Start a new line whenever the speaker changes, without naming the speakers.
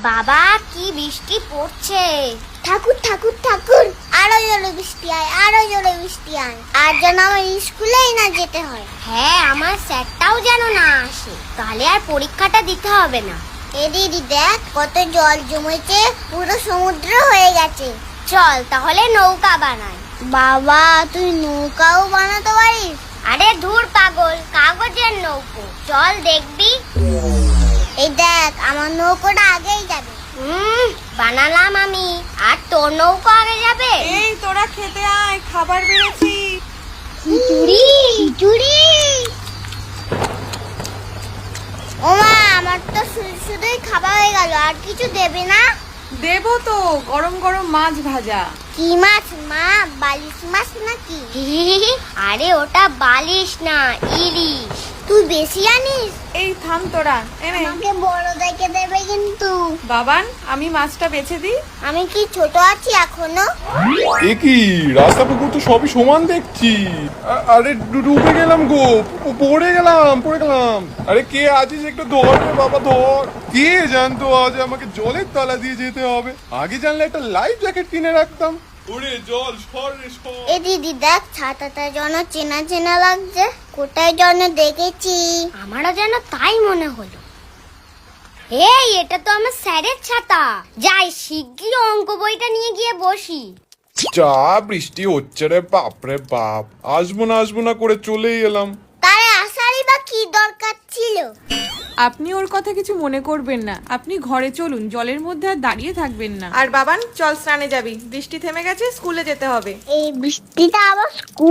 বাবা কি বৃষ্টি পড়ছে।
ঠাকুর ঠাকুর ঠাকুর, আরো জোরে বৃষ্টি আয়, আরো জোরে বৃষ্টি আয়, আর যেন আমার স্কুলেই না যেতে হয়।
হ্যাঁ, আমার স্যারটাও যেন না আসে, তাহলে আর পরীক্ষাটা দিতে হবে না।
এ দিদি দেখ কত জল জমেছে, পুরো সমুদ্র হয়ে গেছে।
চল তাহলে নৌকা বানাই।
বাবা তুই নৌকাও বানাতে পারিস?
আরে ধুর পাগল, কাগজের নৌকো, চল দেখবি।
এই দেখ আমার নৌকোটা আগেই যাবে।
বানালাম আমি, আর তোর নৌকো আগে যাবে।
এই তোরা খেতে আয়, খাবার বেড়েছি।
খিচুড়ি খিচুড়ি। ওমা আমার তো শুধুই খাবার হয়ে গেল, আর কিছু দেবে না?
দেবো তো, গরম গরম মাছ ভাজা।
কি মাছ মা, বালিশ মাছ নাকি?
আরে ওটা বালিশ না, ইলিশ।
তুই বেশি জানিস।
এই থাম তোরা, এনে
আমাকে বড় দেখে দেবে কিন্তু।
বাবান, আমি মাছটা বেছে দিই।
আমি কি ছোট আছি এখনো?
এ কি রাস্তা পুকুর তো সবই সমান দেখছি। আরে ডুবে গেলাম গো, পড়ে গেলাম। আরে কে আছিস একটু ধর রে বাবা, ধর। কে জানতো আজ আমাকে জলের তলা দিয়ে যেতে হবে। আগে জানলে একটা লাইফ জ্যাকেট কিনে রাখতাম। ওরে জল সর রে সর।
এ দিদি দেখ ছাতাটা যেন চেনা চেনা লাগছে, কোথায় যেন দেখেছি।
আমারও যেন তাই মনে হলো। এই এটা তো আমার স্যারের ছাতা। যাই শিগগির অঙ্ক বইটা নিয়ে গিয়ে বসি।
যা বৃষ্টি হচ্ছে রে বাপরে বাপ, আসবো না করে চলেই এলাম।
তারে আসারই বা কি দরকার ছিল?
আপনি ওর কথা কিছু মনে করবেন না, আপনি ঘরে চলুন, জলের মধ্যে আর দাঁড়িয়ে থাকবেন না। আর বাবান চল স্নানে যাবি, বৃষ্টি থেমে গেছে, স্কুলে যেতে হবে।
এই বৃষ্টিটা আবার স্কুল